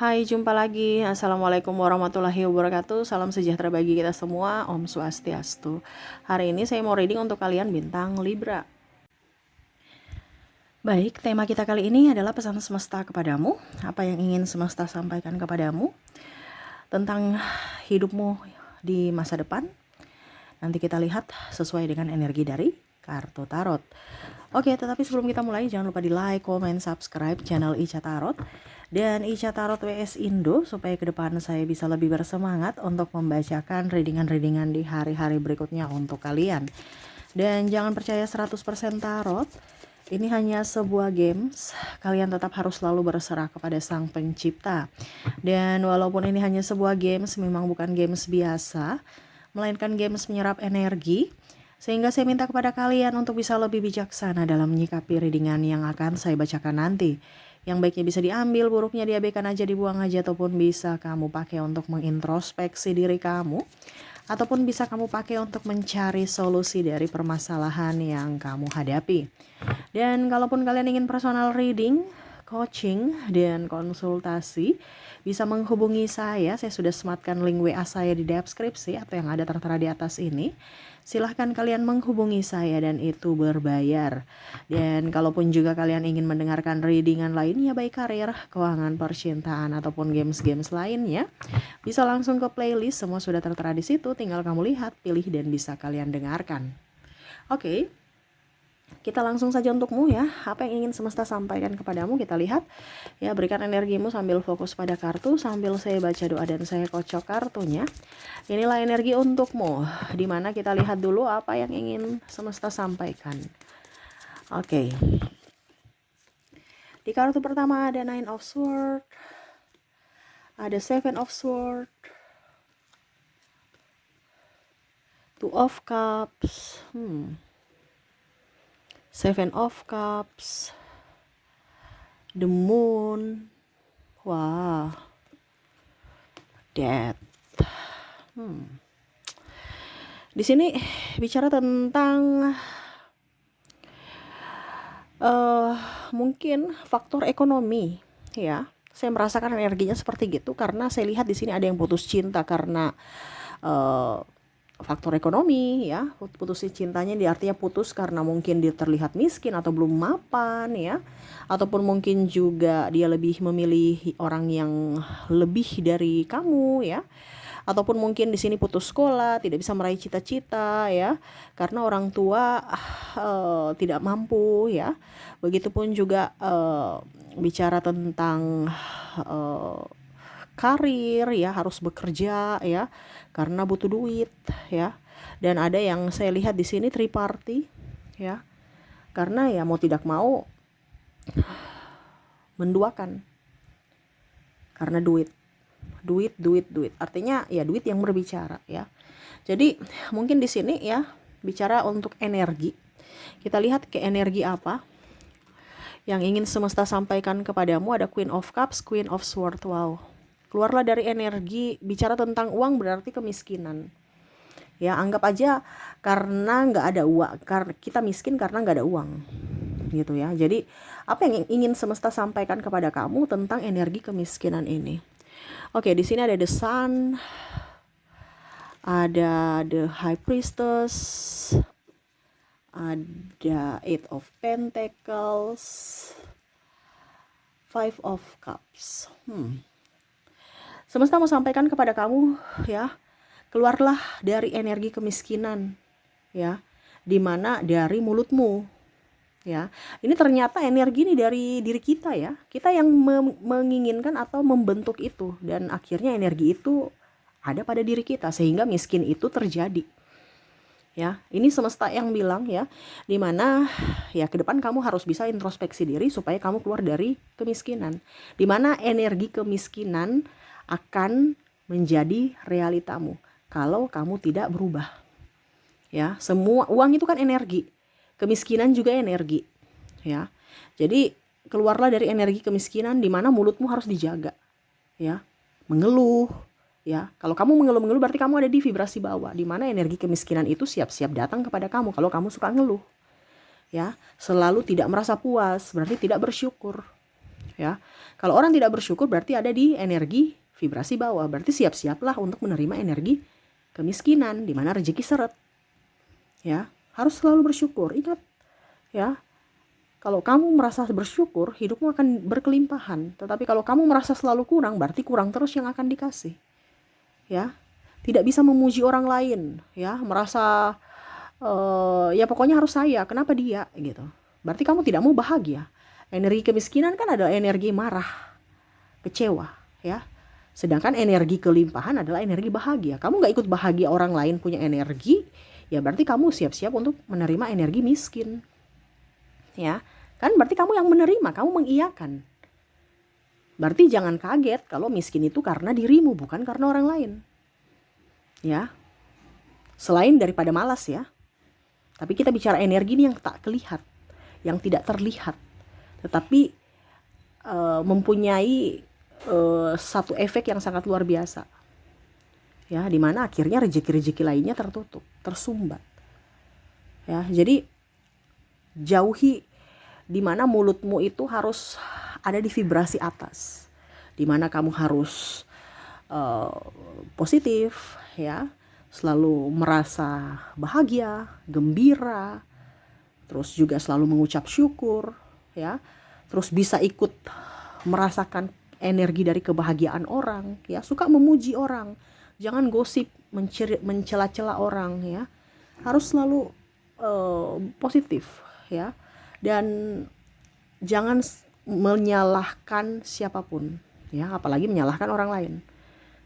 Hai, jumpa lagi. Assalamualaikum warahmatullahi wabarakatuh. Salam sejahtera bagi kita semua. Om Swastiastu. Hari ini saya mau reading untuk kalian bintang Libra. Baik, tema kita kali ini adalah pesan semesta kepadamu. Apa yang ingin semesta sampaikan kepadamu tentang hidupmu di masa depan. Nanti kita lihat sesuai dengan energi dari kartu tarot. Oke, tetapi sebelum kita mulai jangan lupa di like, comment, subscribe channel Ica Tarot dan Ica Tarot WS Indo supaya ke depan saya bisa lebih bersemangat untuk membacakan readingan-readingan di hari-hari berikutnya untuk kalian. Dan jangan percaya 100% tarot. Ini hanya sebuah games, kalian tetap harus selalu berserah kepada Sang Pencipta. Dan walaupun ini hanya sebuah games, memang bukan games biasa, melainkan games menyerap energi. Sehingga saya minta kepada kalian untuk bisa lebih bijaksana dalam menyikapi readingan yang akan saya bacakan nanti. Yang baiknya bisa diambil, buruknya diabaikan aja, dibuang aja, ataupun bisa kamu pakai untuk mengintrospeksi diri kamu. Ataupun bisa kamu pakai untuk mencari solusi dari permasalahan yang kamu hadapi. Dan kalaupun kalian ingin personal reading, coaching, dan konsultasi, bisa menghubungi saya sudah sematkan link WA saya di deskripsi atau yang ada tertera di atas ini. Silahkan kalian menghubungi saya dan itu berbayar. Dan kalaupun juga kalian ingin mendengarkan readingan lainnya baik karir, keuangan, percintaan, ataupun games-games lainnya, bisa langsung ke playlist, semua sudah tertera di situ, tinggal kamu lihat, pilih, dan bisa kalian dengarkan. Oke. Kita langsung saja untukmu ya. Apa yang ingin semesta sampaikan kepadamu, kita lihat. Ya, berikan energimu sambil fokus pada kartu, sambil saya baca doa dan saya kocok kartunya. Inilah energi untukmu, dimana kita lihat dulu apa yang ingin semesta sampaikan. Oke. Di kartu pertama ada Nine of Swords, ada Seven of Swords, Two of Cups, Seven of Cups, The Moon, wah, Death. Di sini bicara tentang mungkin faktor ekonomi, ya. Saya merasakan energinya seperti gitu karena saya lihat di sini ada yang putus cinta karena faktor ekonomi, ya. Putus cintanya artinya putus karena mungkin dia terlihat miskin atau belum mapan, ya. Ataupun mungkin juga dia lebih memilih orang yang lebih dari kamu, ya. Ataupun mungkin di sini putus sekolah, tidak bisa meraih cita-cita, ya, karena orang tua tidak mampu, ya. Begitupun juga bicara tentang karir, ya, harus bekerja, ya, karena butuh duit, ya. Dan ada yang saya lihat di sini triparty, ya, karena ya mau tidak mau menduakan karena duit. Artinya ya duit yang berbicara, ya. Jadi mungkin di sini ya bicara untuk energi. Kita lihat ke energi apa yang ingin semesta sampaikan kepadamu. Ada Queen of Cups, Queen of Swords. Wow. Keluarlah dari energi bicara tentang uang berarti kemiskinan. Ya, anggap aja karena nggak ada uang, karena kita miskin karena nggak ada uang, gitu ya. Jadi apa yang ingin semesta sampaikan kepada kamu tentang energi kemiskinan ini? Oke, di sini ada the Sun, ada the High Priestess, ada Eight of Pentacles, Five of Cups. Semesta mau sampaikan kepada kamu, ya, keluarlah dari energi kemiskinan, ya, dimana dari mulutmu, ya. Ini ternyata energi ini dari diri kita, ya. Kita yang menginginkan atau membentuk itu, dan akhirnya energi itu ada pada diri kita sehingga miskin itu terjadi. Ya, ini semesta yang bilang, ya, dimana ya ke depan kamu harus bisa introspeksi diri supaya kamu keluar dari kemiskinan. Dimana energi kemiskinan akan menjadi realitamu kalau kamu tidak berubah. Ya, semua uang itu kan energi. Kemiskinan juga energi, ya. Jadi keluarlah dari energi kemiskinan di mana mulutmu harus dijaga, ya. Mengeluh, ya. Kalau kamu mengeluh-mengeluh berarti kamu ada di vibrasi bawah, di mana energi kemiskinan itu siap-siap datang kepada kamu kalau kamu suka ngeluh. Ya, selalu tidak merasa puas, berarti tidak bersyukur. ya. Kalau orang tidak bersyukur berarti ada di energi vibrasi bawah, berarti siap-siaplah untuk menerima energi kemiskinan di mana rezeki seret. Ya, harus selalu bersyukur. Ingat, ya. Kalau kamu merasa bersyukur, hidupmu akan berkelimpahan. Tetapi kalau kamu merasa selalu kurang, berarti kurang terus yang akan dikasih. Ya, tidak bisa memuji orang lain, ya, merasa ya pokoknya harus saya, kenapa dia gitu. Berarti kamu tidak mau bahagia. Energi kemiskinan kan adalah energi marah, kecewa, ya. Sedangkan energi kelimpahan adalah energi bahagia. Kamu gak ikut bahagia orang lain punya energi, ya berarti kamu siap-siap untuk menerima energi miskin. Ya, kan berarti kamu yang menerima, kamu mengiyakan. Berarti jangan kaget kalau miskin itu karena dirimu, bukan karena orang lain. Ya, selain daripada malas ya. Tapi kita bicara energi ini yang tak terlihat, yang tidak terlihat, tetapi mempunyai satu efek yang sangat luar biasa. Ya, dimana akhirnya rezeki-rezeki lainnya tertutup, tersumbat. Ya, jadi jauhi dimana mulutmu itu harus ada di vibrasi atas, dimana kamu harus positif, ya, selalu merasa bahagia, gembira, terus juga selalu mengucap syukur, ya, terus bisa ikut merasakan energi dari kebahagiaan orang, ya, suka memuji orang, jangan gosip, mencela-cela orang, ya, harus selalu positif, ya, dan jangan menyalahkan siapapun, ya, apalagi menyalahkan orang lain,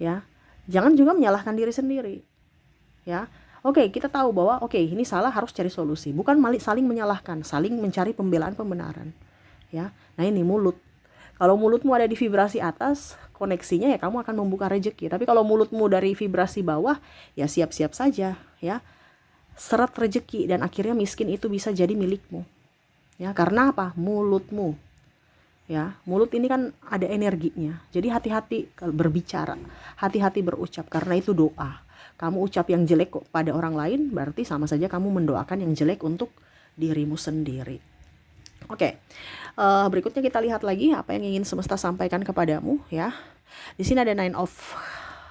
ya, jangan juga menyalahkan diri sendiri, ya. Oke, kita tahu bahwa ini salah, harus cari solusi, bukan saling menyalahkan, saling mencari pembelaan pembenaran, ya. Nah, ini mulut. Kalau mulutmu ada di vibrasi atas, koneksinya ya kamu akan membuka rezeki. Tapi kalau mulutmu dari vibrasi bawah, ya siap-siap saja, ya, seret rezeki dan akhirnya miskin itu bisa jadi milikmu. Ya, karena apa? Mulutmu. Ya, mulut ini kan ada energinya. Jadi hati-hati berbicara, hati-hati berucap, karena itu doa. Kamu ucap yang jelek pada orang lain, berarti sama saja kamu mendoakan yang jelek untuk dirimu sendiri. Oke, berikutnya kita lihat lagi apa yang ingin semesta sampaikan kepadamu, ya. Di sini ada Nine of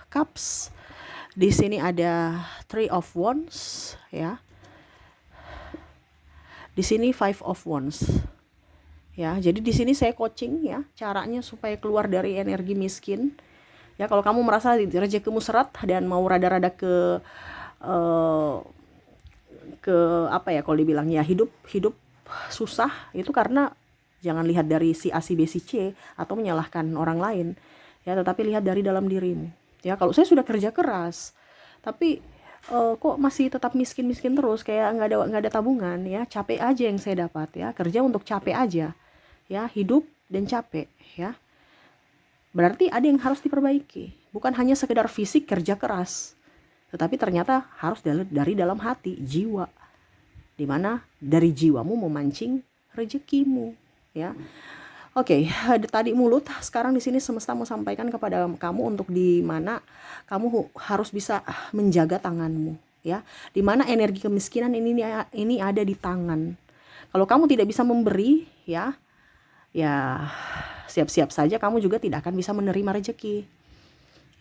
Cups, di sini ada Three of Wands, ya. Di sini Five of Wands, ya. Jadi di sini saya coaching, ya, caranya supaya keluar dari energi miskin. Ya, kalau kamu merasa rezekimu seret dan mau rada-rada ke apa ya, kalau dibilang ya hidup susah, itu karena jangan lihat dari si A, si B, si C atau menyalahkan orang lain, ya, tetapi lihat dari dalam dirimu. Ya, kalau saya sudah kerja keras tapi kok masih tetap miskin terus, kayak nggak ada tabungan, ya, capek aja yang saya dapat, ya, kerja untuk capek aja, ya, hidup dan capek, ya, berarti ada yang harus diperbaiki, bukan hanya sekedar fisik kerja keras, tetapi ternyata harus dari dalam hati, jiwa, dimana dari jiwamu memancing rezekimu, ya. Oke, tadi mulut, sekarang di sini semesta mau sampaikan kepada kamu untuk di mana kamu harus bisa menjaga tanganmu, ya. Di mana energi kemiskinan ini ada di tangan. Kalau kamu tidak bisa memberi, ya siap-siap saja kamu juga tidak akan bisa menerima rezeki.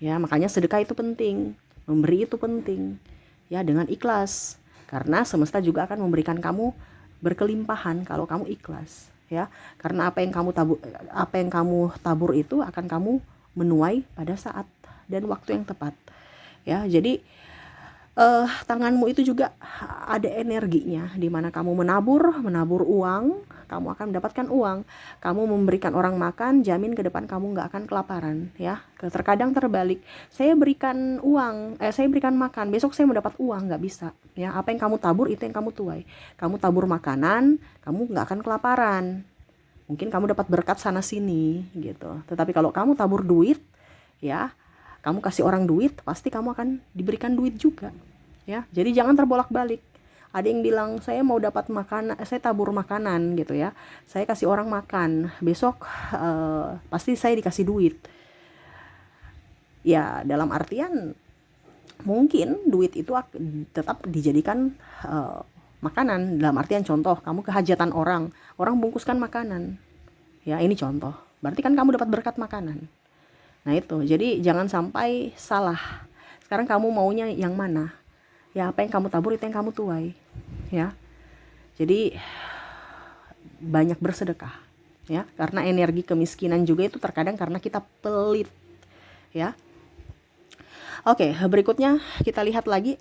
Ya, makanya sedekah itu penting, memberi itu penting, ya, dengan ikhlas. Karena semesta juga akan memberikan kamu berkelimpahan kalau kamu ikhlas, ya. Karena apa yang kamu tabur itu akan kamu menuai pada saat dan waktu yang tepat, ya. Jadi tanganmu itu juga ada energinya, di mana kamu menabur uang, kamu akan mendapatkan uang. Kamu memberikan orang makan, jamin ke depan kamu nggak akan kelaparan, ya. Terkadang terbalik, saya berikan makan, besok saya mendapat uang, nggak bisa, ya. Apa yang kamu tabur itu yang kamu tuai. Kamu tabur makanan, kamu nggak akan kelaparan, mungkin kamu dapat berkat sana sini gitu. Tetapi kalau kamu tabur duit, ya, kamu kasih orang duit, pasti kamu akan diberikan duit juga, ya. Jadi jangan terbolak-balik. Ada yang bilang saya mau dapat makanan, saya tabur makanan gitu, ya, saya kasih orang makan, besok pasti saya dikasih duit. Ya, dalam artian mungkin duit itu tetap dijadikan makanan. Dalam artian contoh, kamu kehajatan orang bungkuskan makanan, ya, ini contoh. berarti kan kamu dapat berkat makanan. Nah itu, jadi jangan sampai salah. Sekarang kamu maunya yang mana? Ya apa yang kamu tabur itu yang kamu tuai. Ya, jadi banyak bersedekah. Ya, karena energi kemiskinan juga itu terkadang karena kita pelit. Ya, oke, berikutnya kita lihat lagi.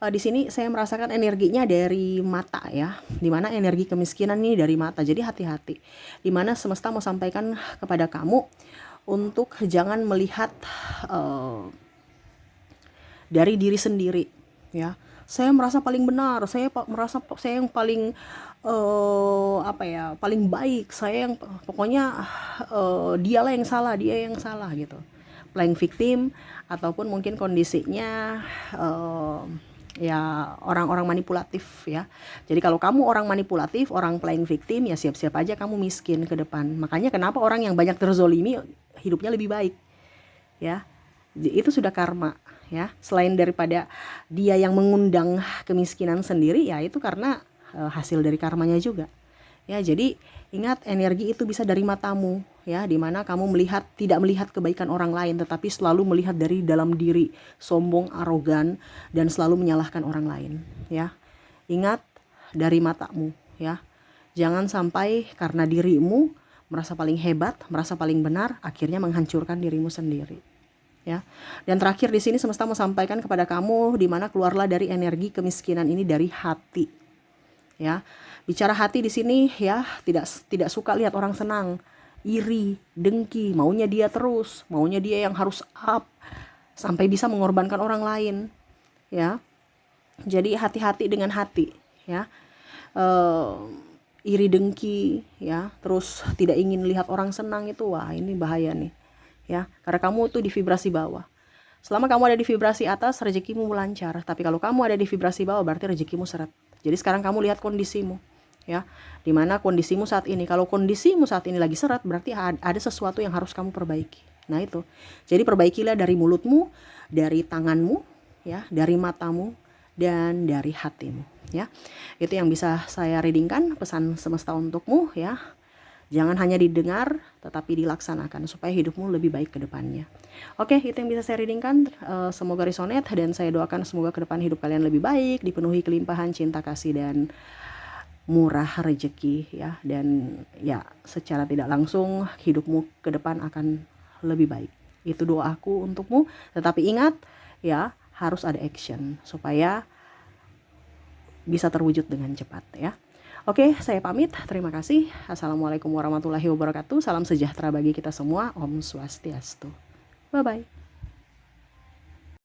Di sini saya merasakan energinya dari mata ya, dimana energi kemiskinan ini dari mata. Jadi hati-hati, dimana semesta mau sampaikan kepada kamu untuk jangan melihat dari diri sendiri ya. Saya merasa paling benar, saya merasa saya yang paling paling baik, saya yang pokoknya dialah yang salah, dia yang salah gitu. Playing victim, ataupun mungkin kondisinya ya orang-orang manipulatif ya. Jadi kalau kamu orang manipulatif, orang playing victim, ya siap-siap aja kamu miskin ke depan. Makanya kenapa orang yang banyak terzolimi hidupnya lebih baik ya. Itu sudah karma ya. Selain daripada dia yang mengundang kemiskinan sendiri, ya itu karena hasil dari karmanya juga ya. Jadi ingat, energi itu bisa dari matamu ya, dimana kamu tidak melihat kebaikan orang lain, tetapi selalu melihat dari dalam diri, sombong, arogan, dan selalu menyalahkan orang lain ya. Ingat, dari matamu ya. Jangan sampai karena dirimu merasa paling hebat, merasa paling benar, akhirnya menghancurkan dirimu sendiri ya. Dan terakhir di sini semesta mau sampaikan kepada kamu, di mana keluarlah dari energi kemiskinan ini dari hati ya. Bicara hati di sini ya, tidak suka lihat orang senang, iri, dengki, maunya dia terus, maunya dia yang harus up, sampai bisa mengorbankan orang lain ya. Jadi hati-hati dengan hati ya. Iri, dengki ya, terus tidak ingin lihat orang senang, itu wah ini bahaya nih ya, karena kamu tuh di vibrasi bawah. Selama kamu ada di vibrasi atas, rezekimu lancar. Tapi kalau kamu ada di vibrasi bawah, berarti rezekimu seret. Jadi sekarang kamu lihat kondisimu ya, dimana kondisimu saat ini. Kalau kondisimu saat ini lagi seret, berarti ada sesuatu yang harus kamu perbaiki. Nah itu, jadi perbaikilah dari mulutmu, dari tanganmu ya, dari matamu, dan dari hatimu ya. Itu yang bisa saya readingkan, pesan semesta untukmu ya. Jangan hanya didengar, tetapi dilaksanakan supaya hidupmu lebih baik ke depannya. Oke, itu yang bisa saya readingkan. Semoga resonate, dan saya doakan semoga ke depan hidup kalian lebih baik, dipenuhi kelimpahan cinta kasih dan murah rezeki ya. Dan ya, secara tidak langsung hidupmu ke depan akan lebih baik. Itu doaku untukmu. Tetapi ingat ya, harus ada action supaya bisa terwujud dengan cepat ya. Oke, saya pamit. Terima kasih. Assalamualaikum warahmatullahi wabarakatuh. Salam sejahtera bagi kita semua. Om Swastiastu. Bye-bye.